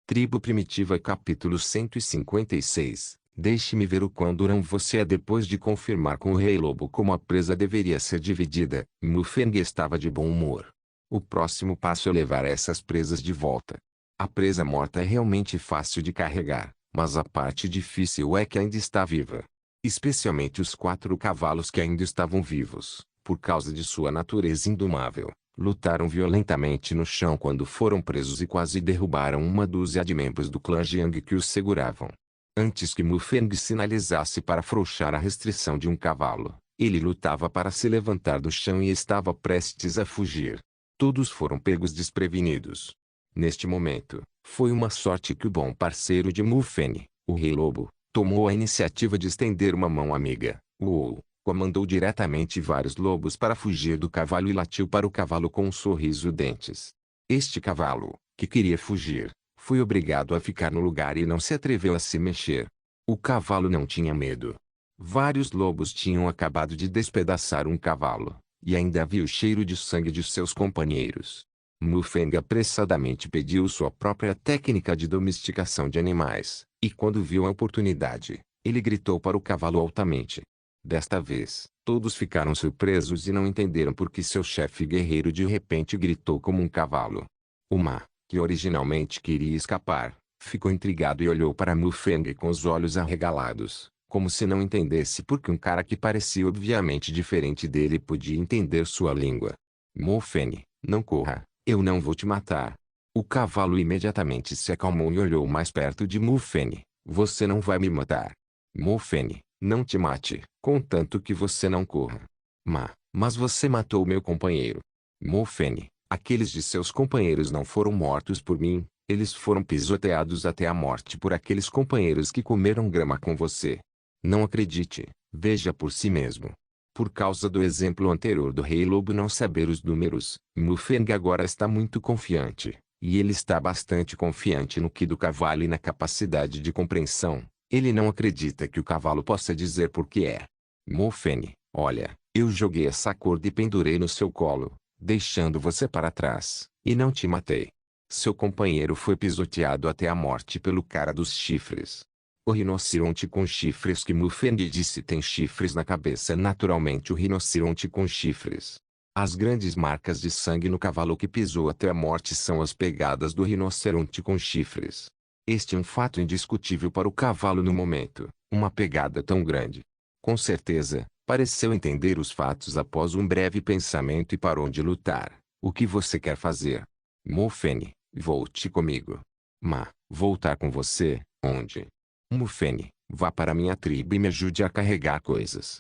Tribo Primitiva capítulo 156. Deixe-me ver o quão durão você é. Depois de confirmar com o Rei Lobo como a presa deveria ser dividida, Mufang estava de bom humor. O próximo passo é levar essas presas de volta. A presa morta é realmente fácil de carregar, mas a parte difícil é que ainda está viva. Especialmente os 4 cavalos que ainda estavam vivos, por causa de sua natureza indomável. Lutaram violentamente no chão quando foram presos e quase derrubaram uma dúzia de membros do clã Jiang que os seguravam. Antes que Mufang sinalizasse para afrouxar a restrição de um cavalo, ele lutava para se levantar do chão e estava prestes a fugir. Todos foram pegos desprevenidos. Neste momento, foi uma sorte que o bom parceiro de Mufang, o Rei Lobo, tomou a iniciativa de estender uma mão amiga. Uou! Comandou diretamente vários lobos para fugir do cavalo e latiu para o cavalo com um sorriso dentes. Este cavalo, que queria fugir, foi obrigado a ficar no lugar e não se atreveu a se mexer. O cavalo não tinha medo. Vários lobos tinham acabado de despedaçar um cavalo, e ainda havia o cheiro de sangue de seus companheiros. Mufang apressadamente pediu sua própria técnica de domesticação de animais, e quando viu a oportunidade, ele gritou para o cavalo altamente. Desta vez, todos ficaram surpresos e não entenderam por que seu chefe guerreiro de repente gritou como um cavalo. O Ma, que originalmente queria escapar, ficou intrigado e olhou para Mufang com os olhos arregalados, como se não entendesse por que um cara que parecia obviamente diferente dele podia entender sua língua. Mufang, não corra, eu não vou te matar. O cavalo imediatamente se acalmou e olhou mais perto de Mufang. Você não vai me matar. Mufang, não te mate, contanto que você não corra. Mas você matou meu companheiro. Mufang, aqueles de seus companheiros não foram mortos por mim, eles foram pisoteados até a morte por aqueles companheiros que comeram grama com você. Não acredite, veja por si mesmo. Por causa do exemplo anterior do Rei Lobo não saber os números, Mufang agora está muito confiante, e ele está bastante confiante no Ki do cavalo e na capacidade de compreensão. Ele não acredita que o cavalo possa dizer por que é. Mufang, olha, eu joguei essa corda e pendurei no seu colo, deixando você para trás, e não te matei. Seu companheiro foi pisoteado até a morte pelo cara dos chifres. O rinoceronte com chifres que Mufang disse tem chifres na cabeça. Naturalmente o rinoceronte com chifres. As grandes marcas de sangue no cavalo que pisou até a morte são as pegadas do rinoceronte com chifres. Este é um fato indiscutível para o cavalo no momento, uma pegada tão grande. Com certeza, pareceu entender os fatos após um breve pensamento e parou de lutar. O que você quer fazer? Mufang, volte comigo. Voltar com você, onde? Mufang, vá para minha tribo e me ajude a carregar coisas.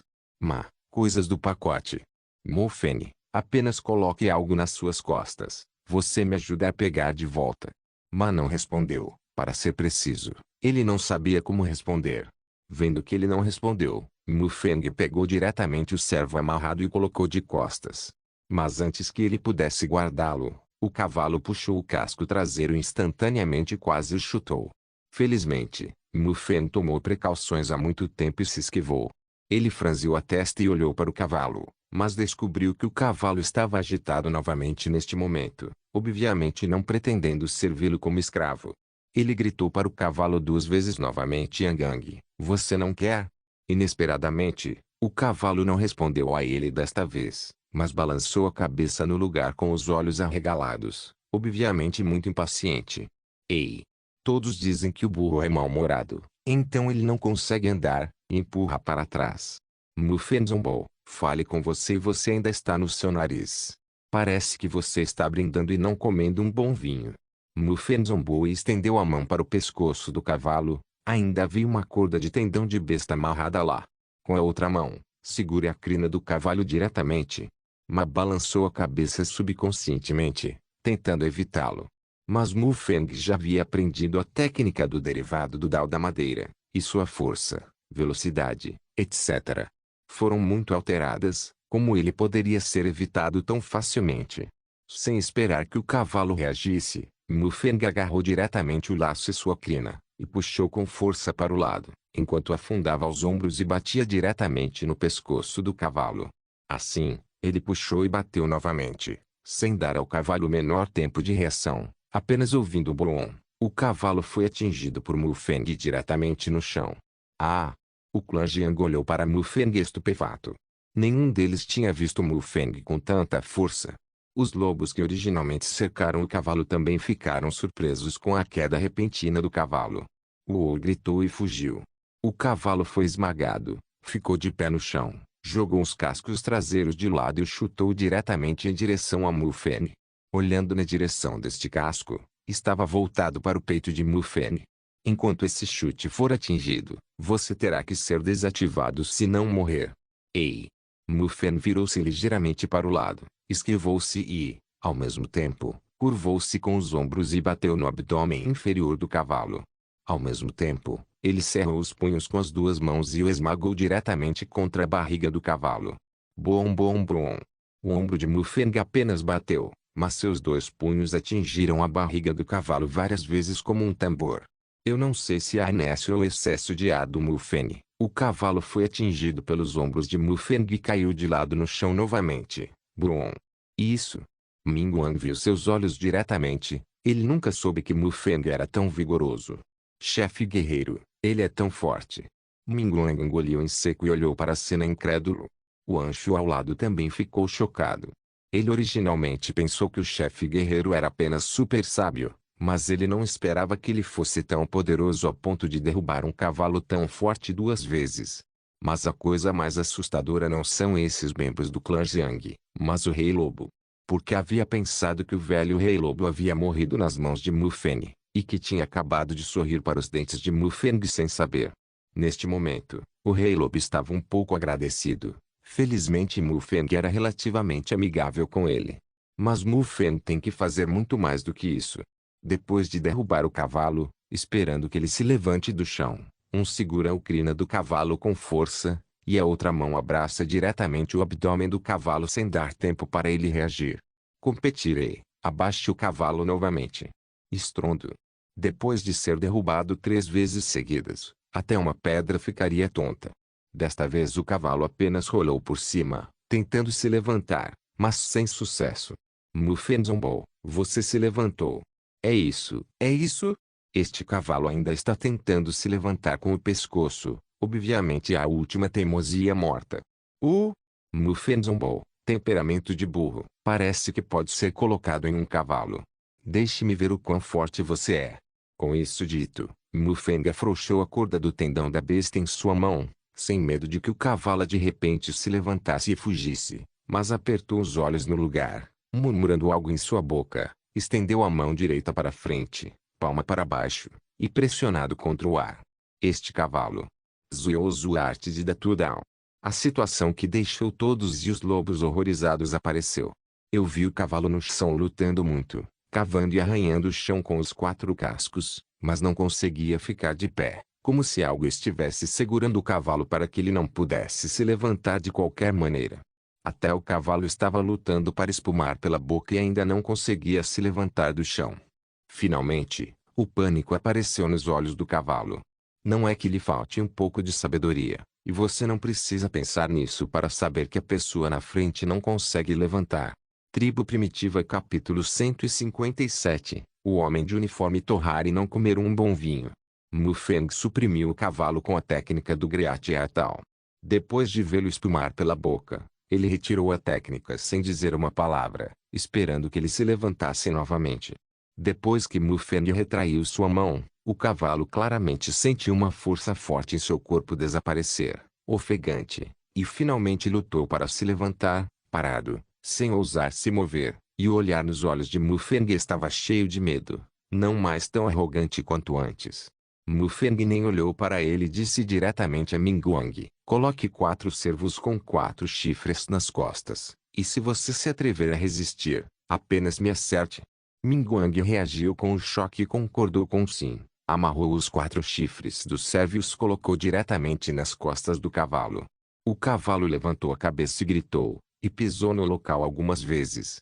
Coisas do pacote. Mufang, apenas coloque algo nas suas costas, você me ajuda a pegar de volta. Não respondeu. Para ser preciso, ele não sabia como responder. Vendo que ele não respondeu, Mufang pegou diretamente o servo amarrado e colocou de costas. Mas antes que ele pudesse guardá-lo, o cavalo puxou o casco traseiro e instantaneamente quase o chutou. Felizmente, Mufang tomou precauções há muito tempo e se esquivou. Ele franziu a testa e olhou para o cavalo, mas descobriu que o cavalo estava agitado novamente neste momento, obviamente não pretendendo servi-lo como escravo. Ele gritou para o cavalo 2 vezes novamente: Yangang, você não quer? Inesperadamente, o cavalo não respondeu a ele desta vez, mas balançou a cabeça no lugar com os olhos arregalados, obviamente muito impaciente. Ei! Todos dizem que o burro é mal-humorado, então ele não consegue andar, e empurra para trás. Mufang zombou, fale com você e você ainda está no seu nariz. Parece que você está brindando e não comendo um bom vinho. Mufang zombou e estendeu a mão para o pescoço do cavalo. Ainda havia uma corda de tendão de besta amarrada lá. Com a outra mão, segure a crina do cavalo diretamente. Balançou a cabeça subconscientemente, tentando evitá-lo. Mas Mufang já havia aprendido a técnica do derivado do Dao da madeira, e sua força, velocidade, etc. foram muito alteradas, como ele poderia ser evitado tão facilmente. Sem esperar que o cavalo reagisse, Mufang agarrou diretamente o laço e sua crina, e puxou com força para o lado, enquanto afundava os ombros e batia diretamente no pescoço do cavalo. Assim, ele puxou e bateu novamente, sem dar ao cavalo o menor tempo de reação, apenas ouvindo o blom, O cavalo foi atingido por Mufeng diretamente no chão. Ah! O clã Jiang olhou para Mufeng estupefato. Nenhum deles tinha visto Mufeng com tanta força. Os lobos que originalmente cercaram o cavalo também ficaram surpresos com a queda repentina do cavalo. Uou gritou e fugiu. O cavalo foi esmagado, ficou de pé no chão, jogou os cascos traseiros de lado e chutou diretamente em direção a Mufeng. Olhando na direção deste casco, estava voltado para o peito de Mufeng. Enquanto esse chute for atingido, você terá que ser desativado se não morrer. Ei! Mufeng virou-se ligeiramente para o lado, esquivou-se e, ao mesmo tempo, curvou-se com os ombros e bateu no abdômen inferior do cavalo. Ao mesmo tempo, ele cerrou os punhos com as duas mãos e o esmagou diretamente contra a barriga do cavalo. Bom bom bom! O ombro de Mufeng apenas bateu, mas seus dois punhos atingiram a barriga do cavalo várias vezes como um tambor. Eu não sei se a inércia ou excesso de ar do Mufeng. O cavalo foi atingido pelos ombros de Mufeng e caiu de lado no chão novamente. Brum! Isso! Minguang viu seus olhos diretamente. Ele nunca soube que Mufeng era tão vigoroso. Chefe guerreiro, ele é tão forte. Minguang engoliu em seco e olhou para a cena incrédulo. O ancho ao lado também ficou chocado. Ele originalmente pensou que o chefe guerreiro era apenas super sábio, mas ele não esperava que ele fosse tão poderoso a ponto de derrubar um cavalo tão forte duas vezes. Mas a coisa mais assustadora não são esses membros do clã Jiang, mas o Rei Lobo. Porque havia pensado que o velho Rei Lobo havia morrido nas mãos de Mufeng, e que tinha acabado de sorrir para os dentes de Mufeng sem saber. Neste momento, o Rei Lobo estava um pouco agradecido. Felizmente Mufeng era relativamente amigável com ele. Mas Mufeng tem que fazer muito mais do que isso. Depois de derrubar o cavalo, esperando que ele se levante do chão, um segura a crina do cavalo com força, e a outra mão abraça diretamente o abdômen do cavalo sem dar tempo para ele reagir. Competirei, abaixe o cavalo novamente. Estrondo. Depois de ser derrubado 3 vezes seguidas, até uma pedra ficaria tonta. Desta vez o cavalo apenas rolou por cima, tentando se levantar, mas sem sucesso. Mufeng zombou, você se levantou. É isso, é isso? Este cavalo ainda está tentando se levantar com o pescoço, obviamente a última teimosia morta. Mufeng zombou, temperamento de burro, parece que pode ser colocado em um cavalo. Deixe-me ver o quão forte você é. Com isso dito, Mufeng afrouxou a corda do tendão da besta em sua mão, sem medo de que o cavalo de repente se levantasse e fugisse, mas apertou os olhos no lugar, murmurando algo em sua boca, estendeu a mão direita para frente, palma para baixo, e pressionado contra o ar. Este cavalo. Zuioso arte de Datudown. A situação que deixou todos e os lobos horrorizados apareceu. Eu vi o cavalo no chão lutando muito, cavando e arranhando o chão com os 4 cascos, mas não conseguia ficar de pé, como se algo estivesse segurando o cavalo para que ele não pudesse se levantar de qualquer maneira. Até o cavalo estava lutando para espumar pela boca e ainda não conseguia se levantar do chão. Finalmente, o pânico apareceu nos olhos do cavalo. Não é que lhe falte um pouco de sabedoria, e você não precisa pensar nisso para saber que a pessoa na frente não consegue levantar. Tribo Primitiva capítulo 157. O homem de uniforme torrar e não comer um bom vinho. Mufeng suprimiu o cavalo com a técnica do Great Atal. Depois de vê-lo espumar pela boca, ele retirou a técnica sem dizer uma palavra, esperando que ele se levantasse novamente. Depois que Mufeng retraiu sua mão, o cavalo claramente sentiu uma força forte em seu corpo desaparecer, ofegante, e finalmente lutou para se levantar, parado, sem ousar se mover, e o olhar nos olhos de Mufeng estava cheio de medo, não mais tão arrogante quanto antes. Mufeng nem olhou para ele e disse diretamente a Minguang, coloque 4 cervos com 4 chifres nas costas, e se você se atrever a resistir, apenas me acerte. Minguang reagiu com um choque e concordou com sim. Amarrou os 4 chifres dos servos e os colocou diretamente nas costas do cavalo. O cavalo levantou a cabeça e gritou, e pisou no local algumas vezes.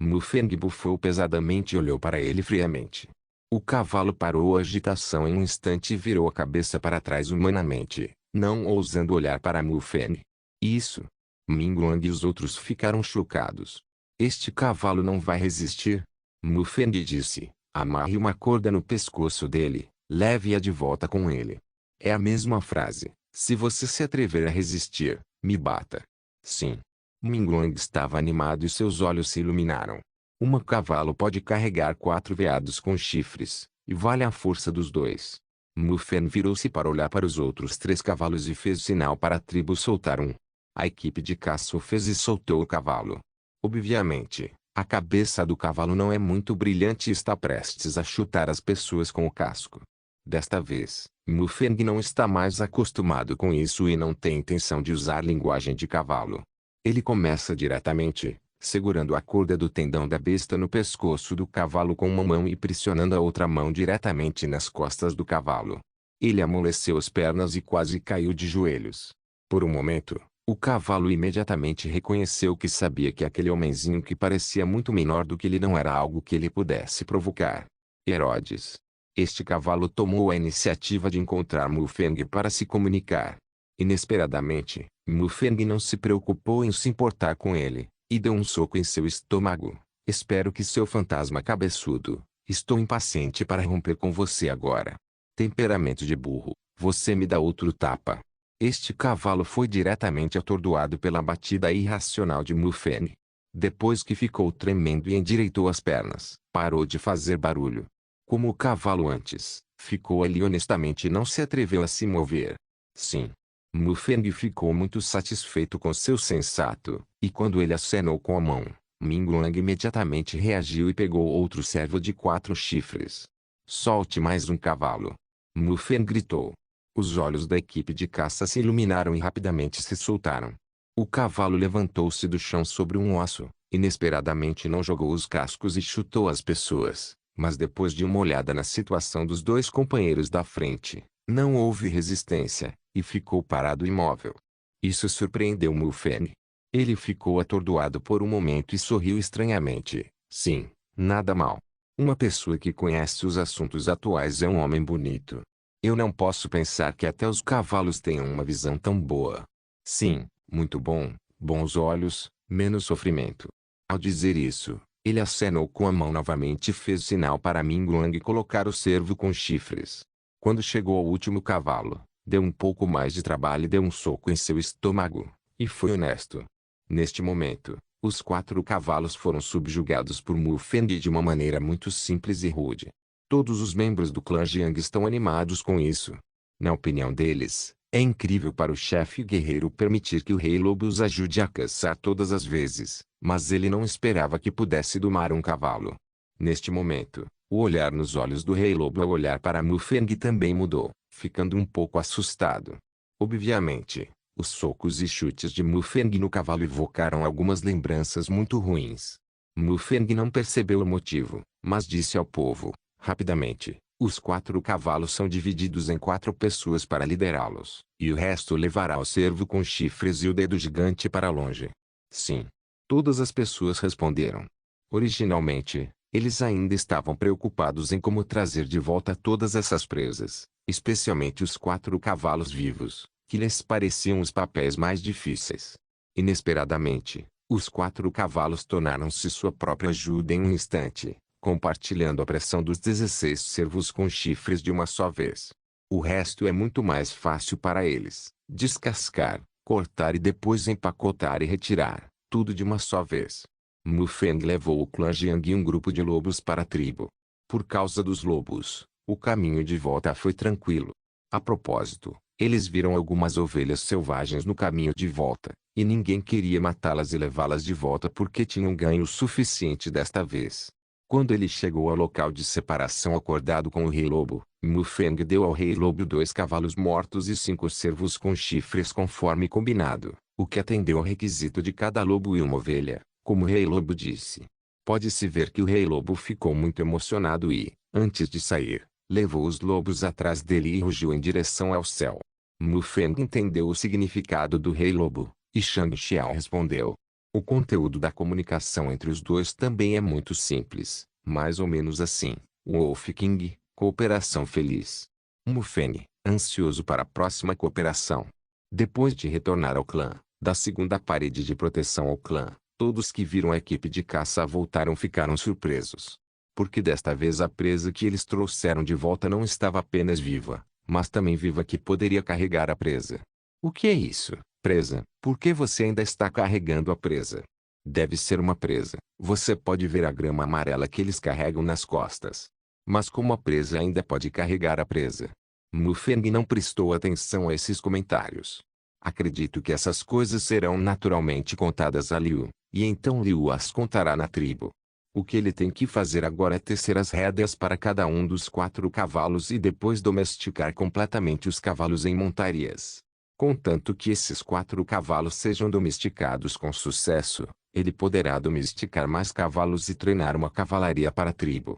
Mufeng bufou pesadamente e olhou para ele friamente. O cavalo parou a agitação em um instante e virou a cabeça para trás humanamente, não ousando olhar para Mufeng. Isso. Minguang e os outros ficaram chocados. Este cavalo não vai resistir? Mufeng disse, Amarre uma corda no pescoço dele, leve-a de volta com ele. É a mesma frase. Se você se atrever a resistir, me bata. Sim. Minglong estava animado e seus olhos se iluminaram. Um cavalo pode carregar 4 veados com chifres, e vale a força dos dois. Mufeng virou-se para olhar para os outros 3 cavalos e fez sinal para a tribo soltar um. A equipe de caça o fez e soltou o cavalo. Obviamente, a cabeça do cavalo não é muito brilhante e está prestes a chutar as pessoas com o casco. Desta vez, Mufeng não está mais acostumado com isso e não tem intenção de usar linguagem de cavalo. Ele começa diretamente, segurando a corda do tendão da besta no pescoço do cavalo com uma mão e pressionando a outra mão diretamente nas costas do cavalo. Ele amoleceu as pernas e quase caiu de joelhos. Por um momento, o cavalo imediatamente reconheceu que sabia que aquele homenzinho que parecia muito menor do que ele não era algo que ele pudesse provocar. Herodes. Este cavalo tomou a iniciativa de encontrar Mufeng para se comunicar. Inesperadamente, Mufeng não se preocupou em se importar com ele, e deu um soco em seu estômago. Espero que seu fantasma cabeçudo. Estou impaciente para romper com você agora. Temperamento de burro, você me dá outro tapa. Este cavalo foi diretamente atordoado pela batida irracional de Mufeng. Depois que ficou tremendo e endireitou as pernas, parou de fazer barulho. Como o cavalo antes, ficou ali honestamente e não se atreveu a se mover. Sim. Mufeng ficou muito satisfeito com seu sensato, e quando ele acenou com a mão, Minglong imediatamente reagiu e pegou outro servo de 4 chifres. Solte mais um cavalo. Mufeng gritou. Os olhos da equipe de caça se iluminaram e rapidamente se soltaram. O cavalo levantou-se do chão sobre um osso, inesperadamente não jogou os cascos e chutou as pessoas, mas depois de uma olhada na situação dos 2 companheiros da frente, não houve resistência, e ficou parado imóvel. Isso surpreendeu Mufeng. Ele ficou atordoado por um momento e sorriu estranhamente. Sim, nada mal. Uma pessoa que conhece os assuntos atuais é um homem bonito. Eu não posso pensar que até os cavalos tenham uma visão tão boa. Sim, muito bom, bons olhos, menos sofrimento. Ao dizer isso, ele acenou com a mão novamente e fez sinal para Minglong colocar o cervo com chifres. Quando chegou ao último cavalo, deu um pouco mais de trabalho e deu um soco em seu estômago, e foi honesto. Neste momento, os 4 cavalos foram subjugados por Mufeng de uma maneira muito simples e rude. Todos os membros do clã Jiang estão animados com isso. Na opinião deles, é incrível para o chefe guerreiro permitir que o Rei Lobo os ajude a caçar todas as vezes, mas ele não esperava que pudesse domar um cavalo. Neste momento, o olhar nos olhos do Rei Lobo ao olhar para Mufeng também mudou, ficando um pouco assustado. Obviamente, os socos e chutes de Mufeng no cavalo evocaram algumas lembranças muito ruins. Mufeng não percebeu o motivo, mas disse ao povo, rapidamente, os 4 cavalos são divididos em 4 pessoas para liderá-los, e o resto levará o cervo com chifres e o dedo gigante para longe. Sim. Todas as pessoas responderam. Originalmente, eles ainda estavam preocupados em como trazer de volta todas essas presas, especialmente os 4 cavalos vivos, que lhes pareciam os papéis mais difíceis. Inesperadamente, os 4 cavalos tornaram-se sua própria ajuda em um instante, compartilhando a pressão dos 16 cervos com chifres de uma só vez. O resto é muito mais fácil para eles: descascar, cortar e depois empacotar e retirar, tudo de uma só vez. Mufeng levou o clã Jiang e um grupo de lobos para a tribo. Por causa dos lobos, o caminho de volta foi tranquilo. A propósito, eles viram algumas ovelhas selvagens no caminho de volta, e ninguém queria matá-las e levá-las de volta porque tinham ganho o suficiente desta vez. Quando ele chegou ao local de separação acordado com o Rei Lobo, Mufeng deu ao Rei Lobo 2 cavalos mortos e 5 cervos com chifres conforme combinado, o que atendeu ao requisito de cada lobo e uma ovelha, como o Rei Lobo disse. Pode-se ver que o Rei Lobo ficou muito emocionado e, antes de sair, levou os lobos atrás dele e rugiu em direção ao céu. Mufeng entendeu o significado do Rei Lobo, e Shang Xiao respondeu. O conteúdo da comunicação entre os dois também é muito simples, mais ou menos assim: Wolf King, cooperação feliz. Mufeng, ansioso para a próxima cooperação. Depois de retornar ao clã, da segunda parede de proteção ao clã, todos que viram a equipe de caça voltaram ficaram surpresos. Porque desta vez a presa que eles trouxeram de volta não estava apenas viva, mas também viva que poderia carregar a presa. O que é isso, presa? Por que você ainda está carregando a presa? Deve ser uma presa. Você pode ver a grama amarela que eles carregam nas costas. Mas como a presa ainda pode carregar a presa? Mufeng não prestou atenção a esses comentários. Acredito que essas coisas serão naturalmente contadas a Liu, e então Liu as contará na tribo. O que ele tem que fazer agora é tecer as rédeas para cada um dos 4 cavalos e depois domesticar completamente os cavalos em montarias. Contanto que esses 4 cavalos sejam domesticados com sucesso, ele poderá domesticar mais cavalos e treinar uma cavalaria para a tribo.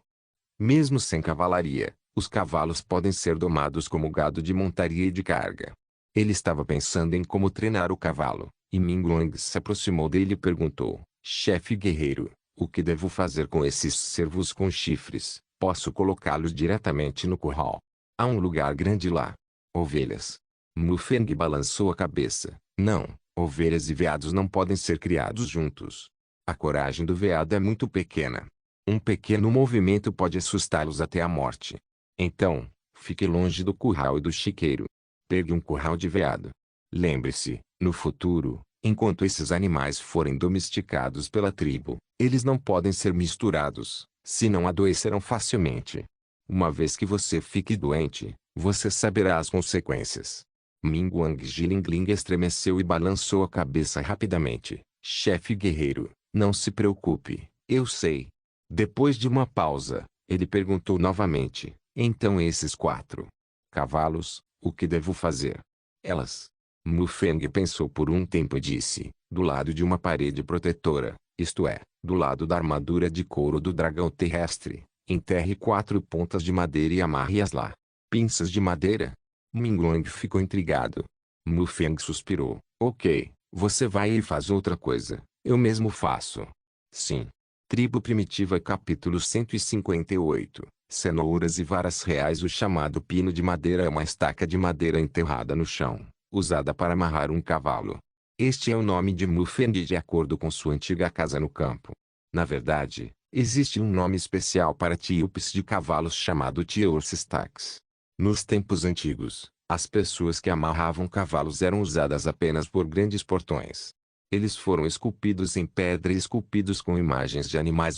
Mesmo sem cavalaria, os cavalos podem ser domados como gado de montaria e de carga. Ele estava pensando em como treinar o cavalo, e Minguang se aproximou dele e perguntou: chefe guerreiro, o que devo fazer com esses cervos com chifres? Posso colocá-los diretamente no curral? Há um lugar grande lá. Ovelhas. Mufeng balançou a cabeça. Não, ovelhas e veados não podem ser criados juntos. A coragem do veado é muito pequena. Um pequeno movimento pode assustá-los até a morte. Então, fique longe do curral e do chiqueiro. Pegue um curral de veado. Lembre-se, no futuro, enquanto esses animais forem domesticados pela tribo, eles não podem ser misturados, senão adoecerão facilmente. Uma vez que você fique doente, você saberá as consequências. Minguang Jilingling estremeceu e balançou a cabeça rapidamente. Chefe guerreiro, não se preocupe, eu sei. Depois de uma pausa, ele perguntou novamente: então esses 4 cavalos, o que devo fazer? Elas. Mufeng pensou por um tempo e disse: do lado de uma parede protetora, isto é, do lado da armadura de couro do dragão terrestre, enterre 4 pontas de madeira e amarre-as lá. Pinças de madeira? Minguang ficou intrigado. Mufeng suspirou. Ok, você vai e faz outra coisa, eu mesmo faço. Sim. Tribo Primitiva capítulo 158. Cenouras e varas reais. O chamado pino de madeira é uma estaca de madeira enterrada no chão, usada para amarrar um cavalo. Este é o nome de Mufeng de acordo com sua antiga casa no campo. Na verdade, existe um nome especial para tíopes de cavalos chamado Tiors stacks. Nos tempos antigos, as pessoas que amarravam cavalos eram usadas apenas por grandes portões. Eles foram esculpidos em pedra e esculpidos com imagens de animais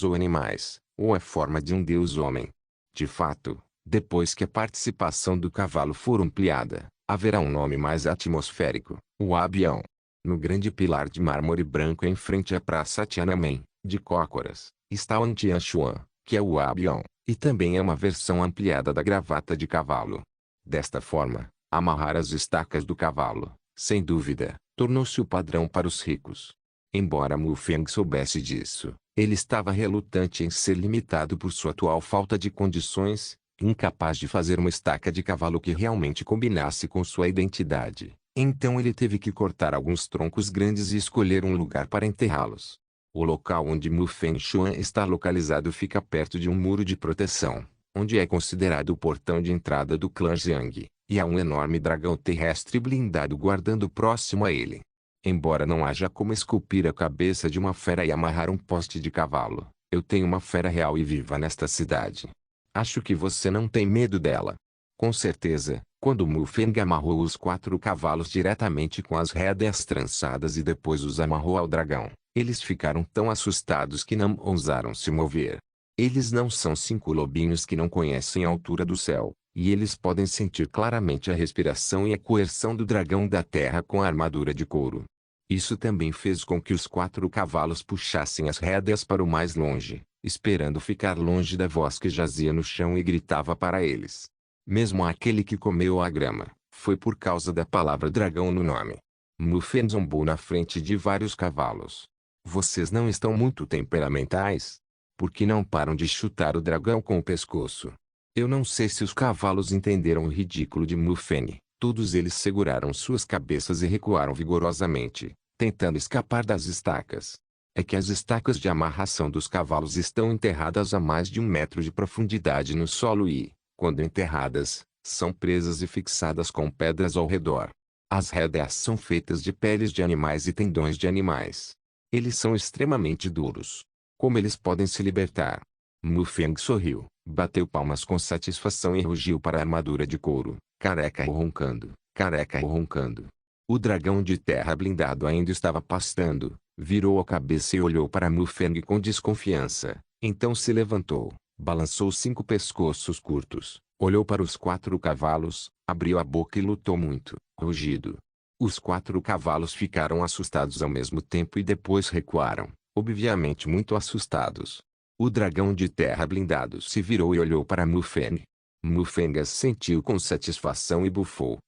ou a forma de um deus-homem. De fato, depois que a participação do cavalo for ampliada, haverá um nome mais atmosférico, o abião. No grande pilar de mármore branco em frente à Praça Tiananmen, de cócoras, está o Antianshuan, que é o abião, e também é uma versão ampliada da gravata de cavalo. Desta forma, amarrar as estacas do cavalo, sem dúvida, tornou-se o padrão para os ricos. Embora Mufeng soubesse disso, ele estava relutante em ser limitado por sua atual falta de condições, incapaz de fazer uma estaca de cavalo que realmente combinasse com sua identidade. Então ele teve que cortar alguns troncos grandes e escolher um lugar para enterrá-los. O local onde Mufeng Xuan está localizado fica perto de um muro de proteção, onde é considerado o portão de entrada do clã Jiang, e há um enorme dragão terrestre blindado guardando próximo a ele. Embora não haja como esculpir a cabeça de uma fera e amarrar um poste de cavalo, eu tenho uma fera real e viva nesta cidade. Acho que você não tem medo dela. Com certeza, quando Mufeng amarrou os 4 cavalos diretamente com as rédeas trançadas e depois os amarrou ao dragão, eles ficaram tão assustados que não ousaram se mover. Eles não são 5 lobinhos que não conhecem a altura do céu, e eles podem sentir claramente a respiração e a coerção do dragão da terra com a armadura de couro. Isso também fez com que os 4 cavalos puxassem as rédeas para o mais longe, esperando ficar longe da voz que jazia no chão e gritava para eles. Mesmo aquele que comeu a grama, foi por causa da palavra dragão no nome. Mufeng zombou na frente de vários cavalos. Vocês não estão muito temperamentais? Por que não param de chutar o dragão com o pescoço? Eu não sei se os cavalos entenderam o ridículo de Mufeng. Todos eles seguraram suas cabeças e recuaram vigorosamente, tentando escapar das estacas. É que as estacas de amarração dos cavalos estão enterradas a mais de 1 metro de profundidade no solo e, quando enterradas, são presas e fixadas com pedras ao redor. As rédeas são feitas de peles de animais e tendões de animais. Eles são extremamente duros. Como eles podem se libertar? Mufeng sorriu, bateu palmas com satisfação e rugiu para a armadura de couro, careca roncando, careca roncando. O dragão de terra blindado ainda estava pastando, virou a cabeça e olhou para Mufeng com desconfiança. Então se levantou, balançou 5 pescoços curtos, olhou para os 4 cavalos, abriu a boca e lutou muito, rugido. Os 4 cavalos ficaram assustados ao mesmo tempo e depois recuaram, obviamente muito assustados. O dragão de terra blindado se virou e olhou para Mufeng. Mufeng sentiu com satisfação e bufou,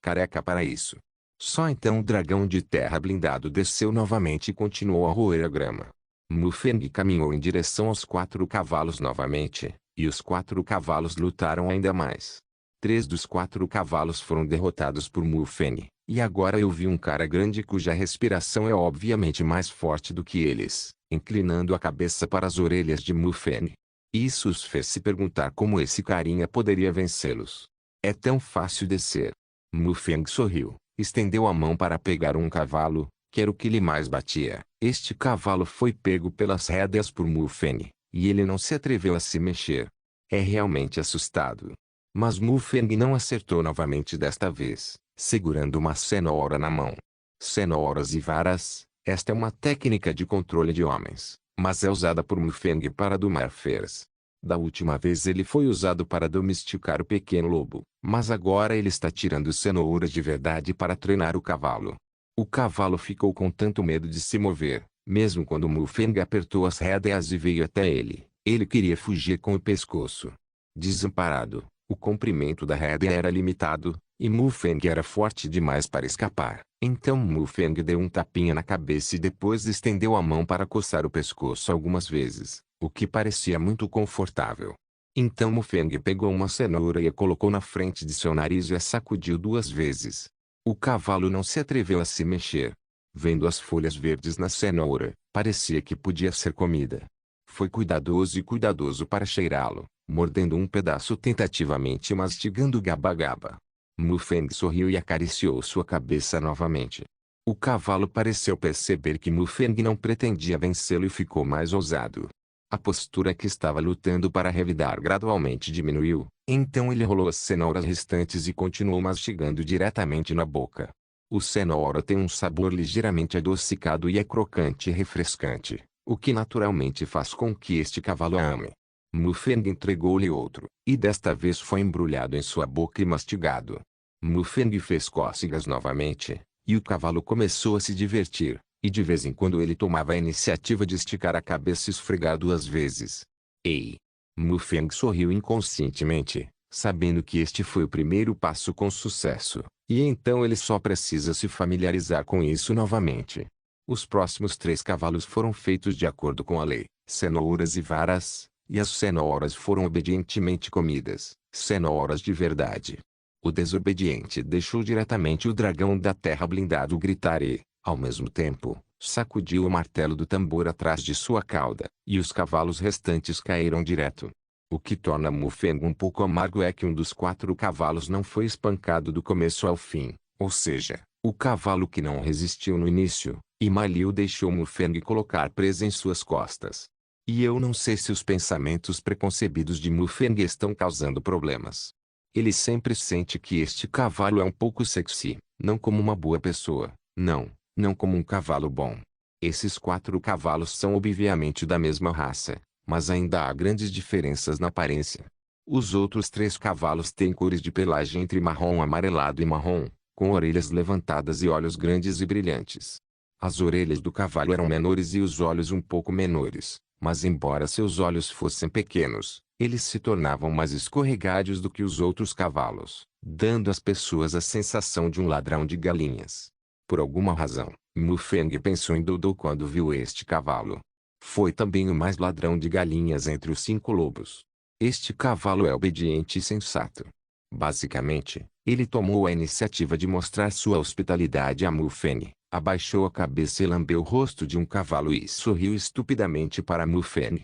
careca para isso. Só então o dragão de terra blindado desceu novamente e continuou a roer a grama. Mufeng caminhou em direção aos 4 cavalos novamente, e os 4 cavalos lutaram ainda mais. 3 dos 4 cavalos foram derrotados por Mufeng, e agora eu vi um cara grande cuja respiração é obviamente mais forte do que eles, inclinando a cabeça para as orelhas de Mufeng. Isso os fez se perguntar como esse carinha poderia vencê-los. É tão fácil descer. Mufeng sorriu, estendeu a mão para pegar um cavalo, que era o que lhe mais batia. Este cavalo foi pego pelas rédeas por Mufeng, e ele não se atreveu a se mexer. É realmente assustado. Mas Mufeng não acertou novamente desta vez, segurando uma cenoura na mão. Cenouras e varas, esta é uma técnica de controle de homens, mas é usada por Mufeng para domar feras. Da última vez ele foi usado para domesticar o pequeno lobo, mas agora ele está tirando cenouras de verdade para treinar o cavalo. O cavalo ficou com tanto medo de se mover, mesmo quando Mufeng apertou as rédeas e veio até ele. Ele queria fugir com o pescoço. Desamparado, o comprimento da rédea era limitado, e Mufeng era forte demais para escapar. Então Mufeng deu um tapinha na cabeça e depois estendeu a mão para coçar o pescoço algumas vezes, o que parecia muito confortável. Então Mufeng pegou uma cenoura e a colocou na frente de seu nariz e a sacudiu 2 vezes. O cavalo não se atreveu a se mexer. Vendo as folhas verdes na cenoura, parecia que podia ser comida. Foi cuidadoso para cheirá-lo, mordendo um pedaço tentativamente e mastigando gaba-gaba. Mufeng sorriu e acariciou sua cabeça novamente. O cavalo pareceu perceber que Mufeng não pretendia vencê-lo e ficou mais ousado. A postura que estava lutando para revidar gradualmente diminuiu, então ele rolou as cenouras restantes e continuou mastigando diretamente na boca. O cenoura tem um sabor ligeiramente adocicado e é crocante e refrescante, o que naturalmente faz com que este cavalo a ame. Mufeng entregou-lhe outro, e desta vez foi embrulhado em sua boca e mastigado. Mufeng fez cócegas novamente, e o cavalo começou a se divertir, e de vez em quando ele tomava a iniciativa de esticar a cabeça e esfregar 2 vezes. Ei! Mufeng sorriu inconscientemente, sabendo que este foi o primeiro passo com sucesso, e então ele só precisa se familiarizar com isso novamente. Os próximos 3 cavalos foram feitos de acordo com a lei, cenouras e varas, e as cenouras foram obedientemente comidas, cenouras de verdade. O desobediente deixou diretamente o dragão da terra blindado gritar e, ao mesmo tempo, sacudiu o martelo do tambor atrás de sua cauda, e os cavalos restantes caíram direto. O que torna Mufeng um pouco amargo é que um dos 4 cavalos não foi espancado do começo ao fim, ou seja, o cavalo que não resistiu no início, e Ma Liu deixou Mufeng colocar presa em suas costas. E eu não sei se os pensamentos preconcebidos de Mufeng estão causando problemas. Ele sempre sente que este cavalo é um pouco sexy, não como uma boa pessoa, não como um cavalo bom. Esses 4 cavalos são obviamente da mesma raça, mas ainda há grandes diferenças na aparência. Os outros 3 cavalos têm cores de pelagem entre marrom amarelado e marrom, com orelhas levantadas e olhos grandes e brilhantes. As orelhas do cavalo eram menores e os olhos um pouco menores, mas embora seus olhos fossem pequenos, eles se tornavam mais escorregádios do que os outros cavalos, dando às pessoas a sensação de um ladrão de galinhas. Por alguma razão, Mufeng pensou em Dodo quando viu este cavalo. Foi também o mais ladrão de galinhas entre os 5 lobos. Este cavalo é obediente e sensato. Basicamente, ele tomou a iniciativa de mostrar sua hospitalidade a Mufeng, abaixou a cabeça e lambeu o rosto de um cavalo e sorriu estupidamente para Mufeng.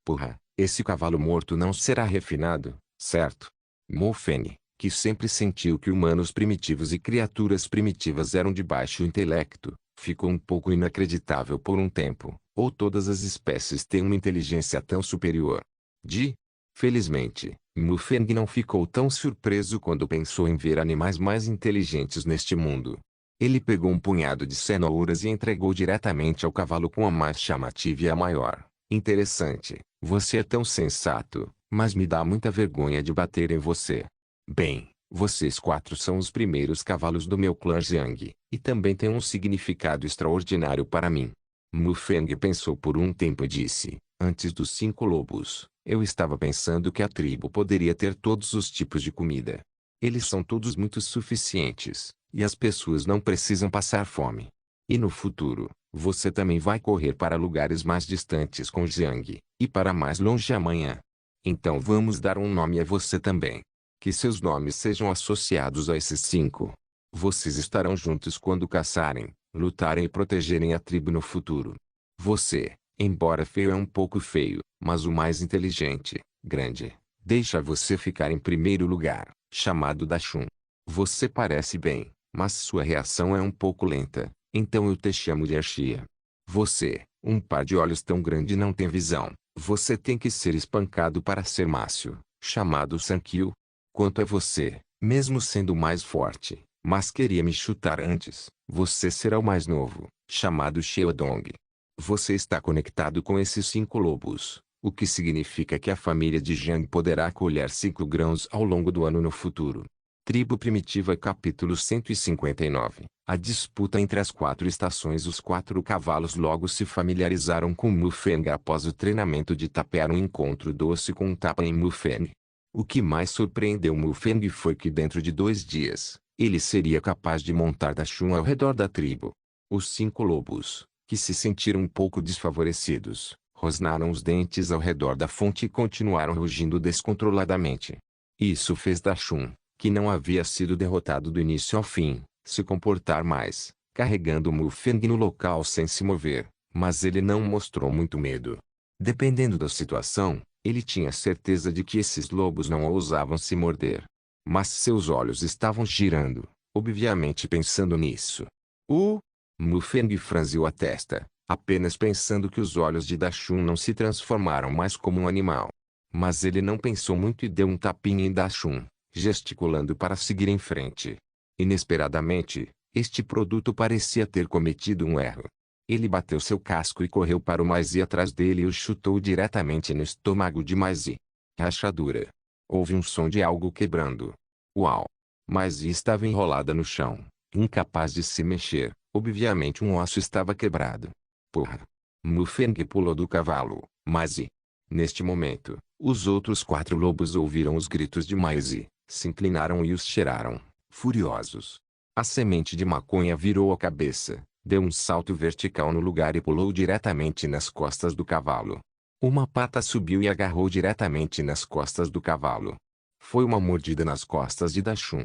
Porra, esse cavalo morto não será refinado, certo? Mufeng, que sempre sentiu que humanos primitivos e criaturas primitivas eram de baixo intelecto, Ficou um pouco inacreditável por um tempo, ou todas as espécies têm uma inteligência tão superior. Felizmente, Mufeng não ficou tão surpreso quando pensou em ver animais mais inteligentes neste mundo. Ele pegou um punhado de cenouras e entregou diretamente ao cavalo com a mais chamativa e a maior. Interessante, você é tão sensato, mas me dá muita vergonha de bater em você. Bem, vocês 4 são os primeiros cavalos do meu clã Jiang, e também têm um significado extraordinário para mim. Mufeng pensou por um tempo e disse, antes dos 5 lobos, eu estava pensando que a tribo poderia ter todos os tipos de comida. Eles são todos muito suficientes, e as pessoas não precisam passar fome. E no futuro, você também vai correr para lugares mais distantes com Jiang, e para mais longe amanhã. Então vamos dar um nome a você também. Que seus nomes sejam associados a esses 5. Vocês estarão juntos quando caçarem, lutarem e protegerem a tribo no futuro. Você, embora feio, é um pouco feio, mas o mais inteligente, grande, deixa você ficar em primeiro lugar, chamado Dachshund. Você parece bem, mas sua reação é um pouco lenta, então eu te chamo de Arxia. Você, um par de olhos tão grande, não tem visão. Você tem que ser espancado para ser mácio, chamado Sankyu. Quanto a você, mesmo sendo mais forte, mas queria me chutar antes, você será o mais novo, chamado Sheodong. Você está conectado com esses 5 lobos, o que significa que a família de Jiang poderá colher 5 grãos ao longo do ano no futuro. Tribo Primitiva capítulo 159. A disputa entre as 4 estações. Os 4 cavalos logo se familiarizaram com Mufeng após o treinamento de tapear um encontro doce com um tapa em Mufeng. O que mais surpreendeu Mufeng foi que dentro de 2 dias, ele seria capaz de montar Dachshund ao redor da tribo. Os 5 lobos, que se sentiram um pouco desfavorecidos, rosnaram os dentes ao redor da fonte e continuaram rugindo descontroladamente. Isso fez Dachshund, que não havia sido derrotado do início ao fim, se comportar mais, carregando Mufeng no local sem se mover, mas ele não mostrou muito medo. Dependendo da situação, ele tinha certeza de que esses lobos não ousavam se morder. Mas seus olhos estavam girando, obviamente pensando nisso. Mufeng franziu a testa, apenas pensando que os olhos de Dachshund não se transformaram mais como um animal. Mas ele não pensou muito e deu um tapinha em Dachshund, gesticulando para seguir em frente. Inesperadamente, este produto parecia ter cometido um erro. Ele bateu seu casco e correu para o Maizi atrás dele e o chutou diretamente no estômago de Maizi. Rachadura. Houve um som de algo quebrando. Uau! Maizi estava enrolada no chão, incapaz de se mexer. Obviamente um osso estava quebrado. Porra! Mufeng pulou do cavalo. Maizi. Neste momento, os outros 4 lobos ouviram os gritos de Maizi, se inclinaram e os cheiraram, furiosos. A semente de maconha virou a cabeça, deu um salto vertical no lugar e pulou diretamente nas costas do cavalo. Uma pata subiu e agarrou diretamente nas costas do cavalo. Foi uma mordida nas costas de Dachshund.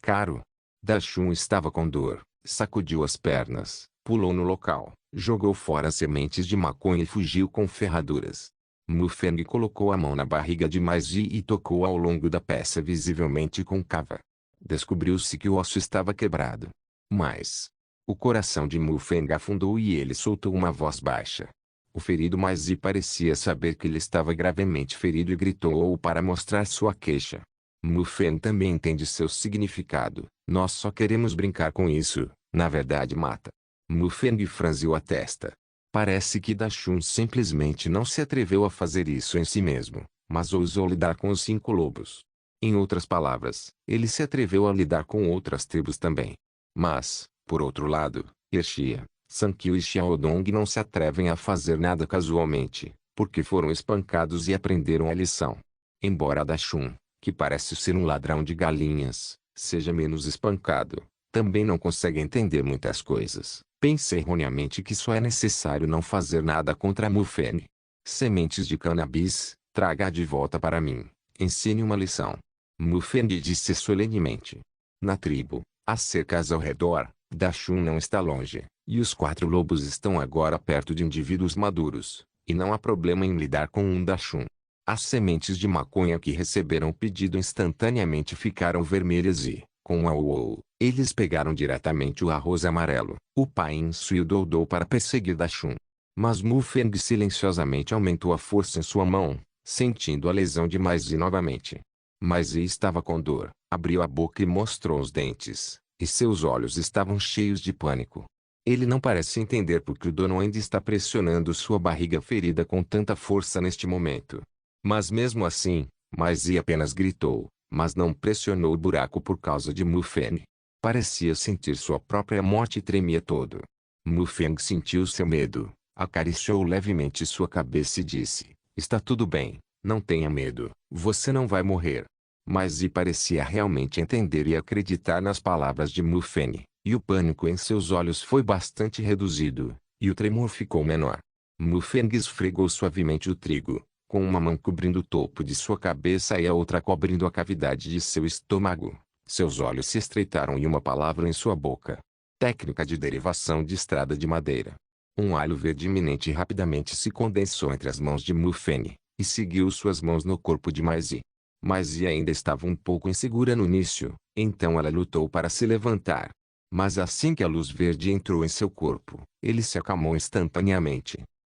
Caro. Dachshund estava com dor, sacudiu as pernas, pulou no local, jogou fora as sementes de maconha e fugiu com ferraduras. Mufeng colocou a mão na barriga de Maizi e tocou ao longo da peça visivelmente com cava. Descobriu-se que o osso estava quebrado. Mas o coração de Mufeng afundou e ele soltou uma voz baixa. O ferido Maizi parecia saber que ele estava gravemente ferido e gritou para mostrar sua queixa. Mufeng também entende seu significado. Nós só queremos brincar com isso, na verdade mata. Mufeng franziu a testa. Parece que Dachshund simplesmente não se atreveu a fazer isso em si mesmo, mas ousou lidar com os 5 lobos. Em outras palavras, ele se atreveu a lidar com outras tribos também. Mas, por outro lado, Erxia, Sankyu e Xiaodong não se atrevem a fazer nada casualmente, porque foram espancados e aprenderam a lição. Embora Dachshund, que parece ser um ladrão de galinhas, seja menos espancado, também não consegue entender muitas coisas. Pensa erroneamente que só é necessário não fazer nada contra Mufeng. Sementes de cannabis, traga de volta para mim. Ensine uma lição. Mufeng disse solenemente. Na tribo, há cercas ao redor, Dachshund não está longe, e os 4 lobos estão agora perto de indivíduos maduros, e não há problema em lidar com um Dachshund. As sementes de maconha que receberam o pedido instantaneamente ficaram vermelhas e, Com a Uou, eles pegaram diretamente o arroz amarelo, o Painço e o Doudou para perseguir Dachshund. Mas Mufeng silenciosamente aumentou a força em sua mão, sentindo a lesão de Maizi novamente. Maizi estava com dor, abriu a boca e mostrou os dentes, e seus olhos estavam cheios de pânico. Ele não parece entender por que o dono ainda está pressionando sua barriga ferida com tanta força neste momento. Mas mesmo assim, Maizi apenas gritou, mas não pressionou o buraco por causa de Mufeng. Parecia sentir sua própria morte e tremia todo. Mufeng sentiu seu medo, acariciou levemente sua cabeça e disse, está tudo bem, não tenha medo, você não vai morrer. Maizi parecia realmente entender e acreditar nas palavras de Mufeng, e o pânico em seus olhos foi bastante reduzido, e o tremor ficou menor. Mufeng esfregou suavemente o trigo, com uma mão cobrindo o topo de sua cabeça e a outra cobrindo a cavidade de seu estômago. Seus olhos se estreitaram e uma palavra em sua boca. Técnica de derivação de estrada de madeira. Um halo verde iminente rapidamente se condensou entre as mãos de Mufeng, e seguiu suas mãos no corpo de Maizi. Maizi ainda estava um pouco insegura no início, então ela lutou para se levantar. Mas assim que a luz verde entrou em seu corpo, ele se acalmou instantaneamente.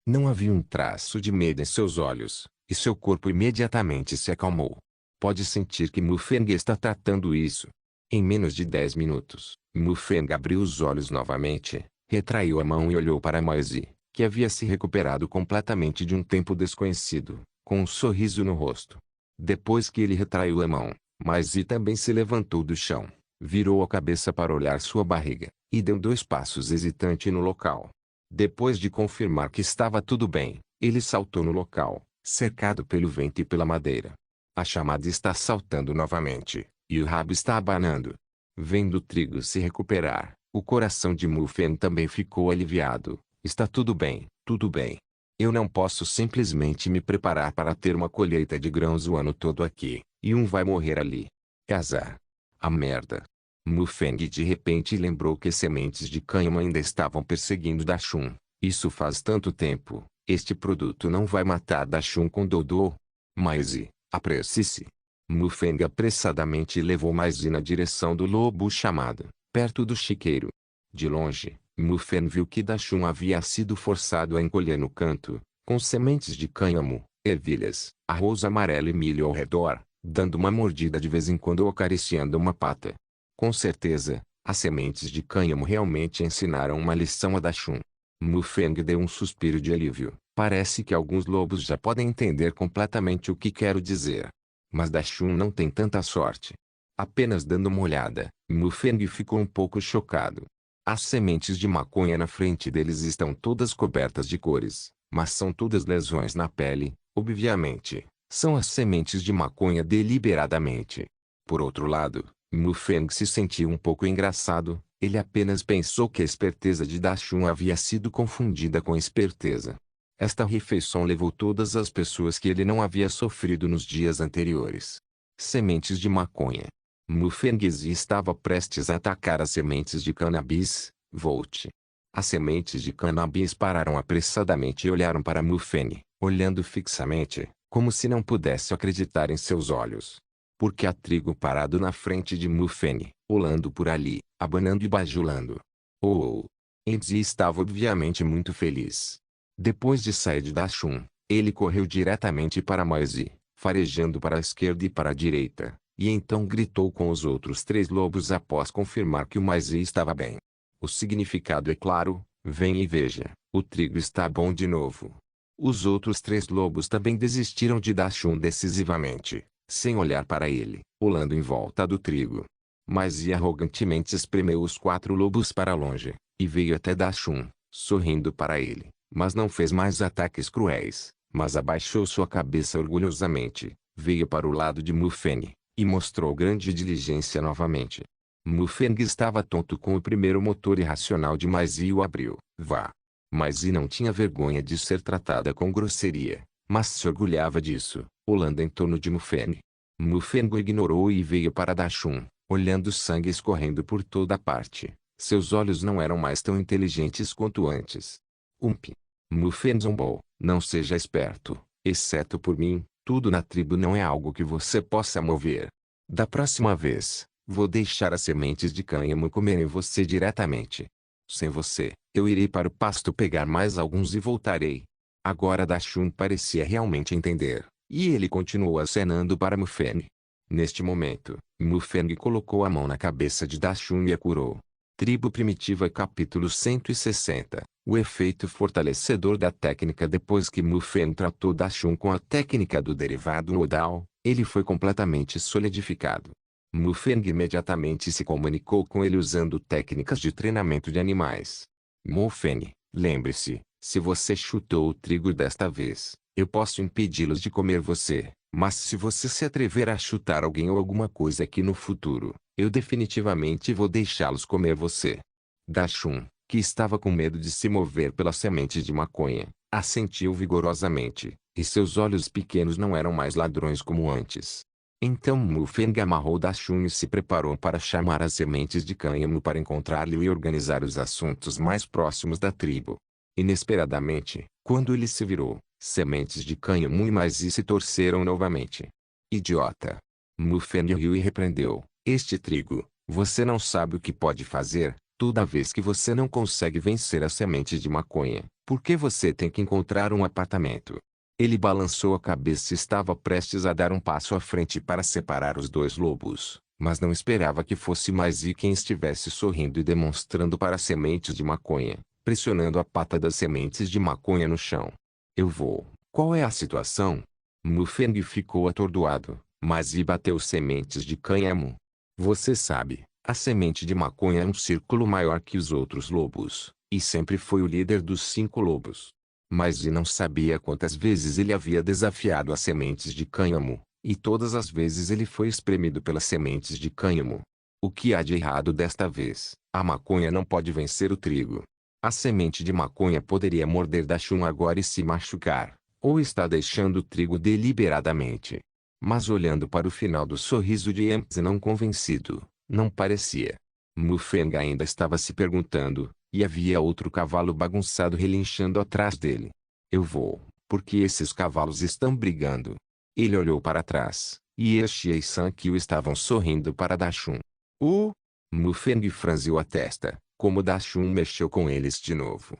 Não havia um traço de medo em seus olhos, e seu corpo imediatamente se acalmou. Pode sentir que Mufeng está tratando isso. Em menos de 10 minutos, Mufeng abriu os olhos novamente, retraiu a mão e olhou para Maizi, que havia se recuperado completamente de um tempo desconhecido, com um sorriso no rosto. Depois que ele retraiu a mão, Maizi também se levantou do chão, virou a cabeça para olhar sua barriga, e deu 2 passos hesitante no local. Depois de confirmar que estava tudo bem, ele saltou no local, cercado pelo vento e pela madeira. A chamada está saltando novamente, e o rabo está abanando. Vendo o trigo se recuperar, o coração de Mufeng também ficou aliviado. Está tudo bem, tudo bem. Eu não posso simplesmente me preparar para ter uma colheita de grãos o ano todo aqui, e um vai morrer ali. É azar. A merda. Mufeng de repente lembrou que sementes de cânhamo ainda estavam perseguindo Dachshund. Isso faz tanto tempo. Este produto não vai matar Dachshund com Doudou. Maizi, apresse-se. Mufeng apressadamente levou Maizi na direção do lobo chamado, perto do chiqueiro. De longe, Mufeng viu que Dachshund havia sido forçado a encolher no canto, com sementes de cânhamo, ervilhas, arroz amarelo e milho ao redor, dando uma mordida de vez em quando ou acariciando uma pata. Com certeza, as sementes de cânhamo realmente ensinaram uma lição a Dachshund. Mufeng deu um suspiro de alívio. Parece que alguns lobos já podem entender completamente o que quero dizer. Mas Dachshund não tem tanta sorte. Apenas dando uma olhada, Mufeng ficou um pouco chocado. As sementes de maconha na frente deles estão todas cobertas de cores, mas são todas lesões na pele, obviamente. São as sementes de maconha deliberadamente. Por outro lado, Mufeng se sentiu um pouco engraçado. Ele apenas pensou que a esperteza de Dachshund havia sido confundida com esperteza. Esta refeição levou todas as pessoas que ele não havia sofrido nos dias anteriores. Sementes de maconha. Mufeng estava prestes a atacar as sementes de cannabis, Volt. As sementes de cannabis pararam apressadamente e olharam para Mufeng, olhando fixamente, como se não pudesse acreditar em seus olhos. Porque há trigo parado na frente de Mufeng, rolando por ali, abanando e bajulando. Oh! Edzi estava obviamente muito feliz. Depois de sair de Dachshund, ele correu diretamente para Maizi, farejando para a esquerda e para a direita, e então gritou com os outros 3 lobos após confirmar que o Maizi estava bem. O significado é claro, vem e veja, o trigo está bom de novo. Os outros 3 lobos também desistiram de Dachshund decisivamente, sem olhar para ele, rolando em volta do trigo. Maizi arrogantemente espremeu os 4 lobos para longe, e veio até Dachshund, sorrindo para ele, mas não fez mais ataques cruéis, mas abaixou sua cabeça orgulhosamente, veio para o lado de Mufeng, e mostrou grande diligência novamente. Mufeng estava tonto com o primeiro motor irracional de Maizi e o abriu. Vá! Maizi não tinha vergonha de ser tratada com grosseria, mas se orgulhava disso, rolando em torno de Mufeng. Mufeng o ignorou e veio para Dachshund, olhando o sangue escorrendo por toda parte. Seus olhos não eram mais tão inteligentes quanto antes. Mufeng zombou, não seja esperto, exceto por mim, tudo na tribo não é algo que você possa mover. Da próxima vez, Vou deixar as sementes de cânhamo comerem você diretamente. Sem você, eu irei para o pasto pegar mais alguns e voltarei. Agora Dachshund parecia realmente entender, e ele continuou acenando para Mufang. Neste momento, Mufang colocou a mão na cabeça de Dachshund e a curou. Tribo Primitiva capítulo 160. O efeito fortalecedor da técnica. Depois que Mufang tratou Dachshund com a técnica do derivado Odal, ele foi completamente solidificado. Mufang imediatamente se comunicou com ele usando técnicas de treinamento de animais. Mufang, lembre-se, se você chutou o trigo desta vez, eu posso impedi-los de comer você, mas se você se atrever a chutar alguém ou alguma coisa aqui no futuro, eu definitivamente vou deixá-los comer você. Dachshund, que estava com medo de se mover pela semente de maconha, assentiu vigorosamente, e seus olhos pequenos não eram mais ladrões como antes. Então Mufang amarrou Dachshund e se preparou para chamar as sementes de cânhamo para encontrá-lo e organizar os assuntos mais próximos da tribo. Inesperadamente, quando ele se virou, sementes de cânhamo e maisy se torceram novamente. Idiota! Mufang riu e repreendeu. Este trigo, você não sabe o que pode fazer, toda vez que você não consegue vencer as sementes de maconha, porque você tem que encontrar um apartamento. Ele balançou a cabeça e estava prestes a dar um passo à frente para separar os dois lobos, mas não esperava que fosse maisy quem estivesse sorrindo e demonstrando para as sementes de maconha, pressionando a pata das sementes de maconha no chão. Eu vou. Qual é a situação? Mufang ficou atordoado, maisy bateu sementes de cânhamo. Você sabe, a semente de maconha é um círculo maior que os outros lobos, e sempre foi o líder dos 5 lobos. Maisy não sabia quantas vezes ele havia desafiado as sementes de cânhamo, e todas as vezes ele foi espremido pelas sementes de cânhamo. O que há de errado desta vez? A maconha não pode vencer o trigo. A semente de maconha poderia morder Dachshund agora e se machucar, ou está deixando o trigo deliberadamente. Mas olhando para o final do sorriso de Empty não convencido, não parecia. Mufang ainda estava se perguntando, e havia outro cavalo bagunçado relinchando atrás dele. Eu vou, porque esses cavalos estão brigando. Ele olhou para trás, e Ershia e Sankyu estavam sorrindo para Dachshund. Mufang franziu a testa, como Dachshund mexeu com eles de novo.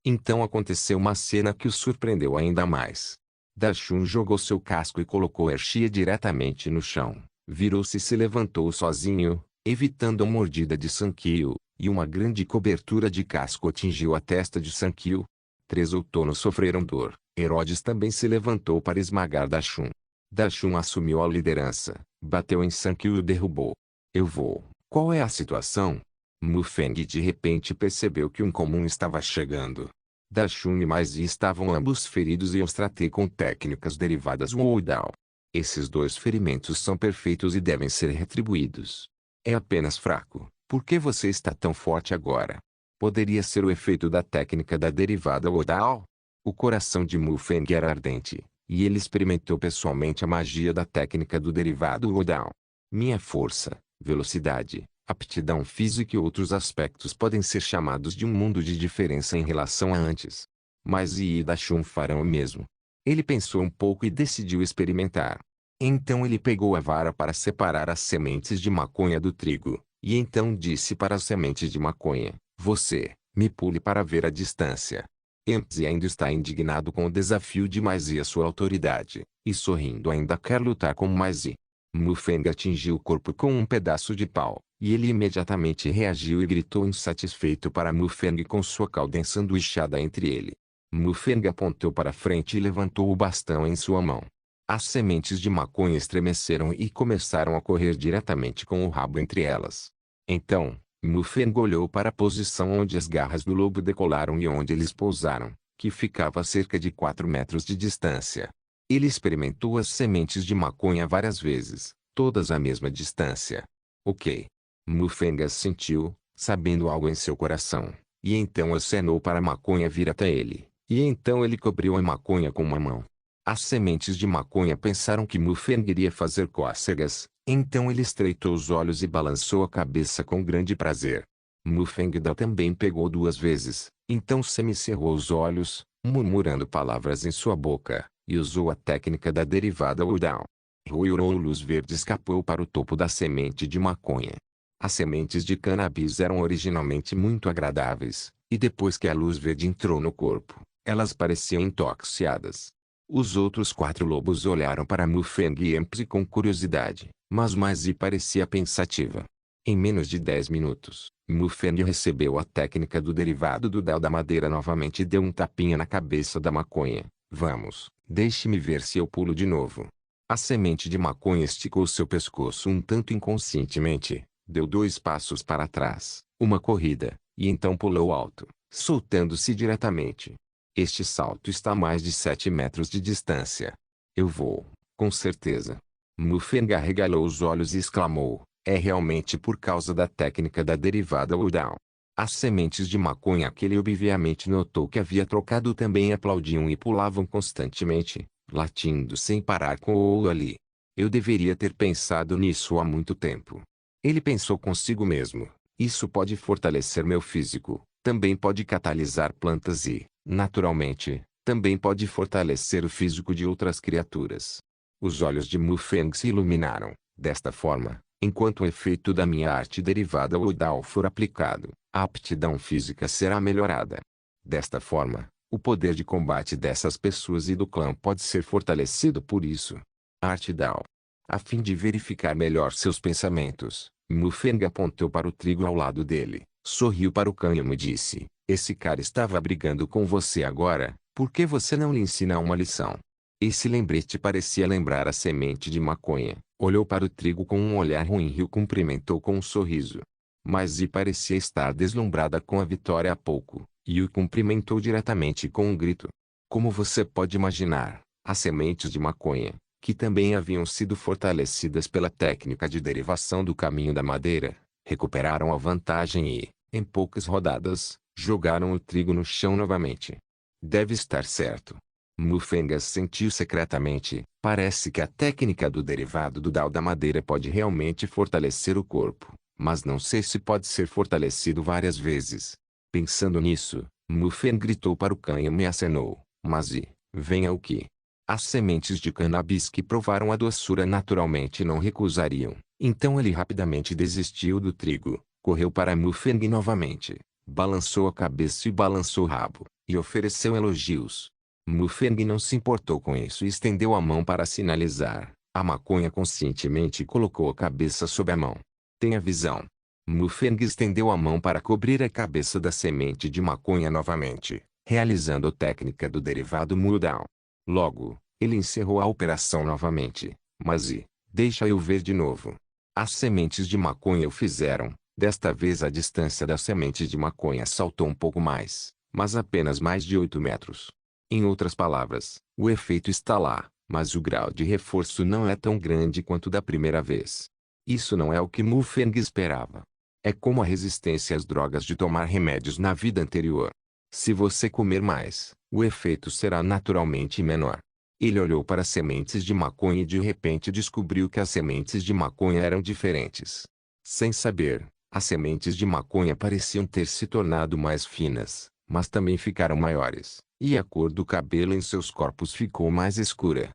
Então aconteceu uma cena que o surpreendeu ainda mais. Dachshund jogou seu casco e colocou Ershia diretamente no chão, virou-se e se levantou sozinho, evitando a mordida de Sankyu, e uma grande cobertura de casco atingiu a testa de Sankyu. 3 outonos sofreram dor. Herodes também se levantou para esmagar Dachshund. Dachshund assumiu a liderança, bateu em Sankyu e o derrubou. Eu vou. Qual é a situação? Mufang de repente percebeu que um comum estava chegando. Dachshund e maisy estavam ambos feridos e os tratei com técnicas derivadas do Odal. Esses 2 ferimentos são perfeitos e devem ser retribuídos. É apenas fraco. Por que você está tão forte agora? Poderia ser o efeito da técnica da derivada Odal? O coração de Mufang era ardente, e ele experimentou pessoalmente a magia da técnica do derivado Odal. Minha força, velocidade, aptidão física e outros aspectos podem ser chamados de um mundo de diferença em relação a antes. Maisy e Dachshund farão o mesmo. Ele pensou um pouco e decidiu experimentar. Então ele pegou a vara para separar as sementes de maconha do trigo. E então disse para as sementes de maconha, você, me pule para ver a distância. Empty ainda está indignado com o desafio de maisy e a sua autoridade, e sorrindo ainda quer lutar com maisy. Mufang atingiu o corpo com um pedaço de pau, e ele imediatamente reagiu e gritou insatisfeito para Mufang com sua cauda ensanduichada entre ele. Mufang apontou para frente e levantou o bastão em sua mão. As sementes de maconha estremeceram e começaram a correr diretamente com o rabo entre elas. Então, Mufang olhou para a posição onde as garras do lobo decolaram e onde eles pousaram, que ficava a cerca de 4 metros de distância. Ele experimentou as sementes de maconha várias vezes, todas à mesma distância. Ok. Mufang assentiu, sabendo algo em seu coração, e então acenou para a maconha vir até ele, e então ele cobriu a maconha com uma mão. As sementes de maconha pensaram que Mufang iria fazer cócegas, então ele estreitou os olhos e balançou a cabeça com grande prazer. Mufang também pegou 2 vezes, então semicerrou os olhos, murmurando palavras em sua boca, e usou a técnica da derivada Odal. Ruirou luz verde escapou para o topo da semente de maconha. As sementes de cannabis eram originalmente muito agradáveis, e depois que a luz verde entrou no corpo, elas pareciam intoxicadas. Os outros 4 lobos olharam para Mufang e Empty com curiosidade, mas Mazi parecia pensativa. Em menos de 10 minutos, Mufang recebeu a técnica do derivado do Dao da madeira novamente e deu um tapinha na cabeça da maconha. Vamos, deixe-me ver se eu pulo de novo. A semente de maconha esticou seu pescoço um tanto inconscientemente, deu 2 passos para trás, uma corrida, e então pulou alto, soltando-se diretamente. Este salto está a mais de 7 metros de distância. Eu vou, com certeza. Mufang arregalou os olhos e exclamou, é realmente por causa da técnica da derivada Udao. As sementes de maconha que ele obviamente notou que havia trocado também aplaudiam e pulavam constantemente, latindo sem parar com o olho ali. Eu deveria ter pensado nisso há muito tempo. Ele pensou consigo mesmo. Isso pode fortalecer meu físico, também pode catalisar plantas e, naturalmente, também pode fortalecer o físico de outras criaturas. Os olhos de Mufang se iluminaram. Desta forma, enquanto o efeito da minha arte derivada Udao for aplicado, a aptidão física será melhorada. Desta forma, o poder de combate dessas pessoas e do clã pode ser fortalecido por isso. Arte Dao. A fim de verificar melhor seus pensamentos, Mufang apontou para o trigo ao lado dele, sorriu para o cânhamo e disse, esse cara estava brigando com você agora, por que você não lhe ensina uma lição? Esse lembrete parecia lembrar a semente de maconha. Olhou para o trigo com um olhar ruim e o cumprimentou com um sorriso. Mas parecia estar deslumbrada com a vitória há pouco, e o cumprimentou diretamente com um grito. Como você pode imaginar, as sementes de maconha, que também haviam sido fortalecidas pela técnica de derivação do caminho da madeira, recuperaram a vantagem e, em poucas rodadas, jogaram o trigo no chão novamente. Deve estar certo. Mufang sentiu secretamente, parece que a técnica do derivado do Dao da madeira pode realmente fortalecer o corpo, mas não sei se pode ser fortalecido várias vezes. Pensando nisso, Mufang gritou para o cânhamo e acenou, Mazi, venha o que? As sementes de cannabis que provaram a doçura naturalmente não recusariam, então ele rapidamente desistiu do trigo, correu para Mufang novamente, balançou a cabeça e balançou o rabo, e ofereceu elogios. Mufang não se importou com isso e estendeu a mão para sinalizar. A maconha conscientemente colocou a cabeça sob a mão. Tenha visão. Mufang estendeu a mão para cobrir a cabeça da semente de maconha novamente, realizando a técnica do derivado Mudao. Logo, ele encerrou a operação novamente. Mas deixa eu ver de novo. As sementes de maconha o fizeram. Desta vez a distância das sementes de maconha saltou um pouco mais, mas apenas mais de 8 metros. Em outras palavras, o efeito está lá, mas o grau de reforço não é tão grande quanto da primeira vez. Isso não é o que Mufang esperava. É como a resistência às drogas de tomar remédios na vida anterior. Se você comer mais, o efeito será naturalmente menor. Ele olhou para as sementes de maconha e de repente descobriu que as sementes de maconha eram diferentes. Sem saber, as sementes de maconha pareciam ter se tornado mais finas, mas também ficaram maiores. E a cor do cabelo em seus corpos ficou mais escura.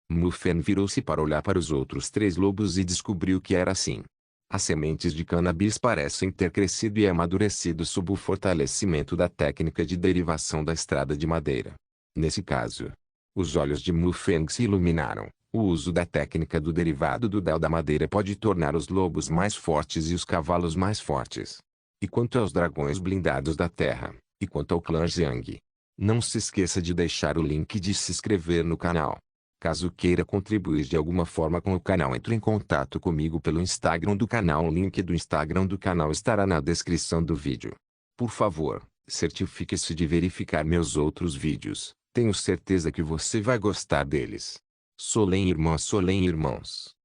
Mufang virou-se para olhar para os outros 3 lobos e descobriu que era assim. As sementes de cannabis parecem ter crescido e amadurecido sob o fortalecimento da técnica de derivação da estrada de madeira. Nesse caso, os olhos de Mufang se iluminaram. O uso da técnica do derivado do Dao da madeira pode tornar os lobos mais fortes e os cavalos mais fortes. E quanto aos dragões blindados da terra, e quanto ao clã Jiang, não se esqueça de deixar o link de se inscrever no canal. Caso queira contribuir de alguma forma com o canal, entre em contato comigo pelo Instagram do canal. O link do Instagram do canal estará na descrição do vídeo. Por favor, certifique-se de verificar meus outros vídeos. Tenho certeza que você vai gostar deles. Solém irmãos.